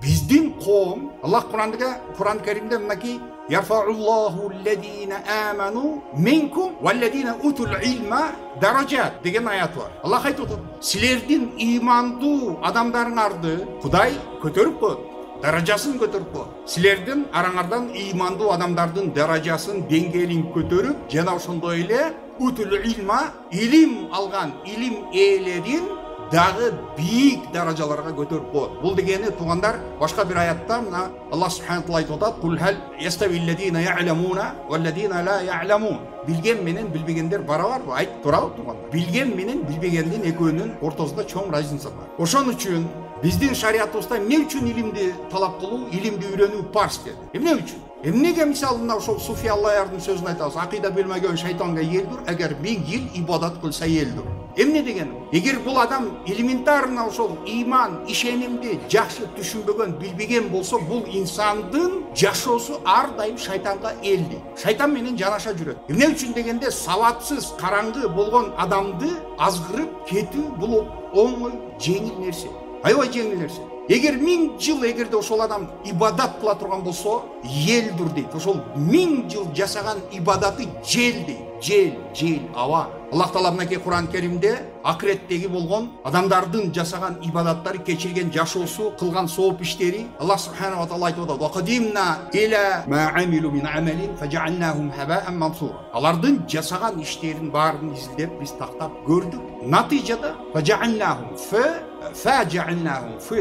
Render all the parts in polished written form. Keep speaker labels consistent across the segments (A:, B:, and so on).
A: Биздин коом, Аллах Куран Каримде мынакей Ярфауллаху аллазина аману минкум валлазина утул илма даражат деген аят бар. Аллах айтып отыр. Силердин имандуу адамдарыңарды Кудай көтөрүп коет. Даражасын көтөрүп коет. Силердин араңардан имандуу адамдардын даражасын, деңгээлин көтөрүп, жана ошондой эле утул илма, илим алган илим ээлерин дагы бийик даражаларга көтөрүп коет. Бул дегени туугандар, башка бир аятта мына Аллах субханаху ва таала айтып атат: "Кул хал яставиллазина я'ламуна валлазина ла я'ламун." Билген менен билбегендер барабарбы? Айтып турабы туугандар? Билген менен билбегендин экөөнүн ортосунда чоң разница бар. Ошон үчүн биздин шариятыбызда эмне үчүн илимди талап кылуу, илимди үйрөнүү парз деди? Эмне үчүн? Эмнеге мисалы мына ошол суфияллардын сөзүн айтабыз: "Акыйда билмеген шайтанга елдир, эгер 1000 жыл ибадат кылса елдир." Эмне деген? Эгер бул адам элементарно ошол иман, ишенимди жакшы түшүнбөгөн, билбеген болсо, бул инсандын жашоосу ар дайым шайтанга элди. Шайтан менен жанаша жүрөт. Эмне үчүн дегенде, сабатсыз, караңгы болгон адамды азгырып кетүү бул оңой, жеңил нерсе. Аябай жеңил нерсе. Эгер 1000 жыл эгерде ошол адам ибадат кыла турган болсо, елдир дейт. Ошол 1000 жыл жасаган ибадаты жел дейт. Жел, аба. Аллах Таала мынакей Куран Каримде акыреттеги болгон адамдардын жасаган ибадаттары, кечирген жашоосу, кылган сооп иштери Аллах субханаху ва таала айтып атат: "Ва qadimna ila ma amilu min amalin faj'alnahum haba'an mansura." Алардын жасаган иштерин баарын изилдеп биз тактап көрдүк. Натыйжада faj'alnahum ф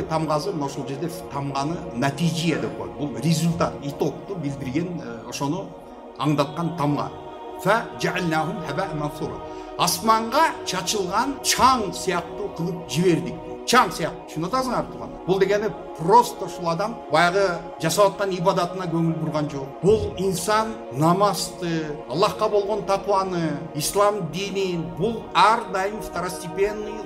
A: тамгасы, ошол жерде тамганы натижия деп коет. Бул результат, итокту билдирген, ошону аңдаткан тамга. Фаж'алнахум haba'an mansura. Асманга чачылган чаң сыяктуу кылып жибердик. Чаң сыяктуу. Түшүнүп атасыңар туугандар? Бул дегени просто ушул адам баягы жасап аткан ибадатына көңүл бурган жок. Бул инсан намазды, Аллахка болгон такваны, ислам динин бул ар дайым второстепенный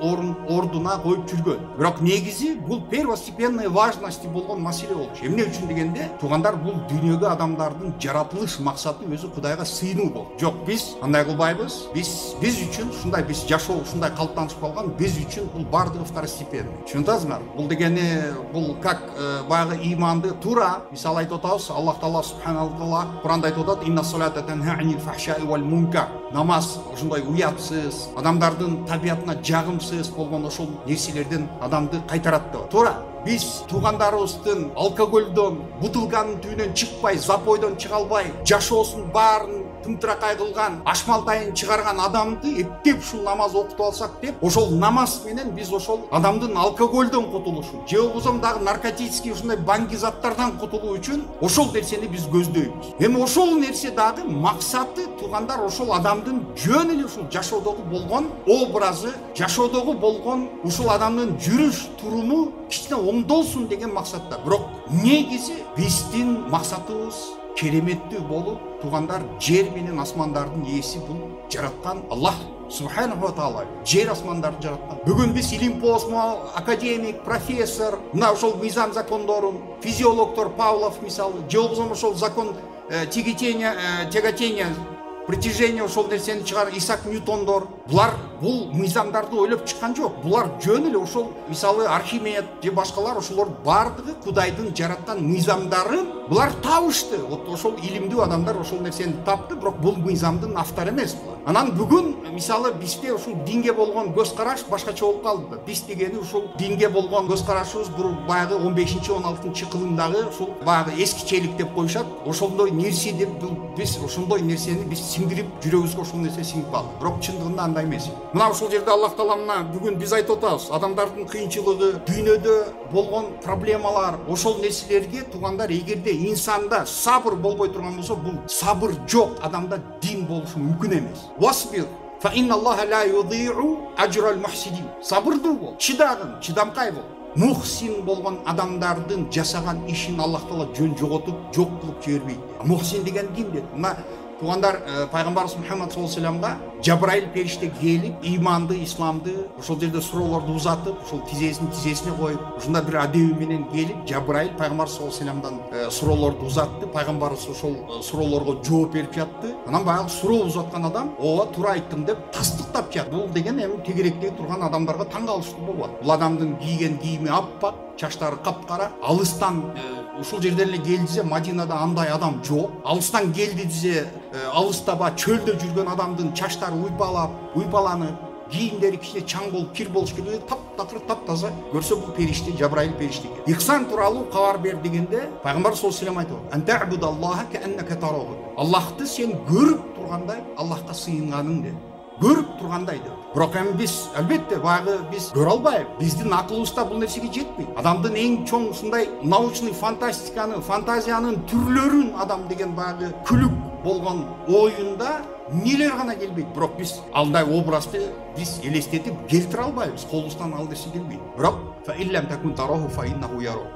A: ордуна коюп жүргөн. Бирок негизи бул первостепенный важности болгон маселе болчу. Эмне үчүн дегенде, туугандар, бул дүйнөгө адамдардын жаратылыш максаты өзү Кудайга сыйынуу болду. Жок, биз андай кылбайбыз. Биз үчүн ушундай, биз жашоо ушундай калыптанышып калган, биз үчүн бул бардыгы второстепенный. Түшүнүп атасыңар? Бул дегени бул как баягы иманды туура, мисалы айтып атабыз, Аллах Таала субханаху ва таала Куранда айтып атат: "Инна салата танха анил фахшаи вал мункар." Намаз ушундай уятсыз, адамдардын табиятына жагымсыз болгон ошол нерселерден адамды кайтарат деп. Туура. Биз туугандарыбыздын алкоголдон, бутылганын түбүнөн чыкпай, запойдон чыга албай, жашоосун баарын тымтыракай кылган, ашмалтайын чыгарган адамды эптеп ушул намаз окутуп алсак деп, ошол намаз менен биз ошол адамдын алкоголдон кутулушун, же болбосо дагы наркотический ушундай баңги заттардан кутулуу үчүн ошол нерсени биз көздөйбүз. Эми ошол нерсе дагы максаты, туугандар, ошол адамдын жөн эле ушул жашоодогу болгон образы, жашоодогу болгон ушул адамдын жүрүш туруму кичине оңдолсун деген максатта. Бирок негизи биздин максатыбыз кереметтүү болуп, туугандар, жер менен асмандардын ээси бул жараткан Аллах субханаху ва таала. Жер асмандарды жараткан. Бүгүн биз илим-посмо, академик, профессор, мына ошол мыйзам закондорун, физиологдор Павлов мисалы, же болбосо ошол закон тяготения, притяжение ошол нерсени чыгарган Исаак Ньютондор, булар бул мыйзамдарды ойлоп чыккан жок. Булар жөн эле ошол мисалы Архимед же башкалар, ошолор бардыгы Кудайдын жараткан мыйзамдарын булар табышты. Вот ошол илимдүү адамдар ошол нерсени тапты, бирок бул мыйзамдын автору эмес булар. Анан бүгүн мисалы бизде ошол динге болгон көз караш башкача болуп калды. Биз дегени ошол динге болгон көз карашыбыз бул баягы 15-16 кылымдагы ошол баягы эскичелик деп коюшат. Ошондой нерсе деп биз ошондой нерсени биз сиңдирип жүрөгүбүзгө ошол нерсе сиңип калды. Бирок чындыгында андай эмес. Мына ошол жерде Аллах Таала мына бүгүн биз айтып атабыз, адамдардын кыйынчылыгы, дүйнөдө болгон проблемалар, ошол нерселерге туугандар, эгерде инсанда сабыр болбой турган болсо, бул сабыр жок адамда дин болушу мүмкүн эмес. Wasbir fa inna Allaha la yudhi'u ajra al-muhsinin. Сабырдуу бол, чыдагын, чыдамкай бол. Мухсин болгон адамдардын жасаган ишин Аллах Таала жөн жоготуп, жок кылып жибербейт. Мухсин деген ким дейт? Мына туугандар, пайгамбарыбыз Мухаммад саллаллаху алейхи вассаламга Жабраил периште келип, иманды, исламды ошол жерде суроолорду узатып, ошол тизесине коюп, ушунда бир адеби менен келип, Жабраил пайгамбар саллаллаху алейхи вассаламдан суроолорду узатты, пайгамбарыбыз ошол суроолорго жооп берип жатты. Анан баягы суроо узаткан адам, "Ооба, туура айттым" деп тастык сактап жатат. Бул деген эми тегеректеги турган адамдарга таң калыштуу болот. Бул адамдын кийген кийими аппак, чачтары капкара, алыстан ушул жерден эле келдизе Мадинада андай адам жок. Алыстан келди десе, алыстаба чөлдө жүргөн адамдын чачтары уйпаланып, кийимдери кичине чаң болуп, кир болуш керек, таптакыр, таптаза. Көрсө бул периште, Жабраил периште экен. Ихсан тууралуу кабар бер дегенде пайгамбар саллаллаху алейхи айтып, "Анта'будаллаха кааннака тараху". Аллахты сен көрүп тургандай Аллахка сыйынганың де. Көрүп тургандай деп. Бирок эми биз албетте багы биз көрө албайбыз. Биздин акылыбызда бул нерсеге жетпейт. Адамдын эң чоң ушундай научный фантазиянын түрлөрүн адам деген багы күлүк болгон оюнда нелер гана келбейт. Бирок биз андай образды биз элестетип келтире албайбыз. Колубуздан ал нерсе келбейт. Бирок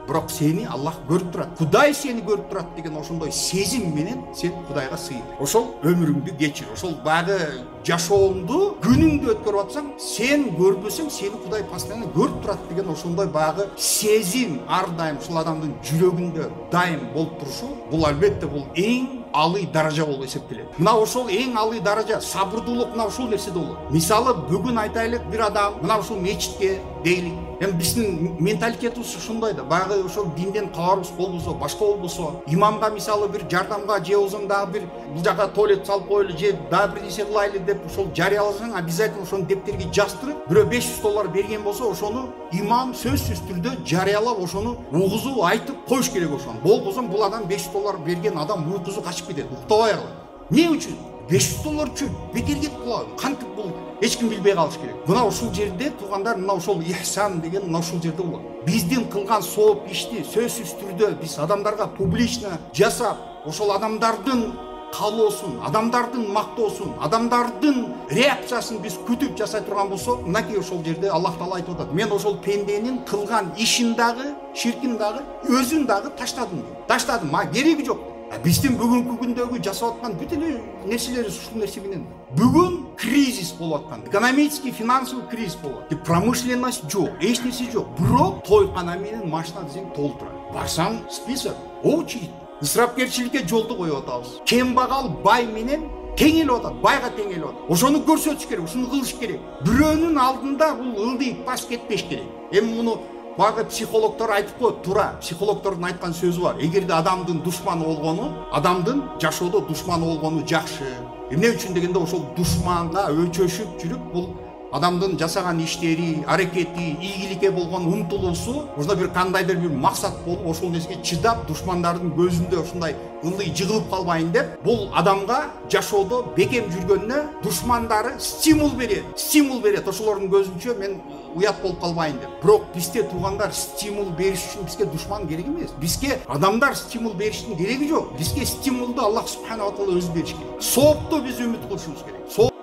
A: бирок сени Аллах көрүп турат. Кудай сени көрүп турат деген ошондой сезим менен сен Кудайга сыйын. Ошол өмүрүңдү кечир. Ошол багы жашооңду, күнүңдү өткөрүп атсаң, сен көрбөсөң, сени Кудай постоянно көрүп турат деген ошондой багы сезим ар дайым ушул адамдын жүрөгүндө дайым болуп турушу, бул албетте бул эң алый даража болуп эсептелет. Мына ошол эң алый даража, сабырдуулук мына ушул нерседе болот. Мисалы бүгүн айтайлык бир адам мына ушул мечитке дейлик. Эми биздин менталитетибиз ушундай да. Багы ошол динден кабарыбыз болбосо, башка болбосо, имамга мисалы бир жардамга же болсоң дагы бир бул жака туалет салып коелу же дагы бир нерсе кылайлы деп ошол жарыяласаң, обязательно ошону дептерге жаздырып, бирөө 500 доллар берген болсо, ошону имам сөзсүз түрдө жарыялап, ошону угузуп айтып коюш керек ошону. Болбосо бул адам 500 доллар берген адам уйкусу качып кетет, уктабай калат. Эмне үчүн? 500 доллар үчүн бекерге кылабы? Кантип бул эч ким билбей калыш керек. Мына ушул жерде туугандар, мына ошол ихсан деген мына ушул жерде болот. Биздин кылган сооп ишти сөзсүз түрдө биз адамдарга публично жасап, ошол адамдардын каалоосун, адамдардын мактоосун, адамдардын реакциясын биз күтүп жасай турган болсок, мынакей ошол жерде Аллах Таала айтып атат. Мен ошол пенденин кылган ишин дагы, ширкин дагы, өзүн дагы таштадым. Таштадым, кереги жок. Биздин бүгүнкү күндөгү жасап аткан бүт эле нерселер ушул нерсе менен. Бүгүн кризис болуп аткан. Экономический, финансовый кризис болот. Промышленность жок, эч нерсе жок. Бирок тойкана менен машина десең толтура. Барсаң список, очередь. Ысырапкерчиликке жолду коюп атабыз. Кембагал бай менен теңелип атат, байга теңелип атат. Ошону көрсөтүш керек, ушуну кылыш керек. Бирөөнүн алдында бул ылдый пас кетпеш керек. Эми муну багы психологдор айтып коет, туура. Психологдордун айткан сөзү бар. Эгерде адамдын душманы болгону, адамдын жашоодо душманы болгону жакшы. Эмне үчүн дегенде ошол душманга өчөшүп жүрүп, бул адамдын жасаган иштери, аракети, ийгиликке болгон умтулуусу, ошондой бир кандайдыр бир максат болуп, ошол нерсеге чыдап, душмандардын көзүндө ушундай ылдый жыгылып калбайын деп, бул адамга жашоодо бекем жүргөнүнө душмандары стимул берет. Ошолордун көзүнчө мен уят болуп калбайын деп. Бирок бизде туугандар стимул бериш үчүн бизге душман керек эмес. Бизге адамдар стимул бериштин кереги жок. Бизге стимулду Аллах субханаху ва таала өзү бериш керек. Соопту биз үмүт кылышыбыз керек.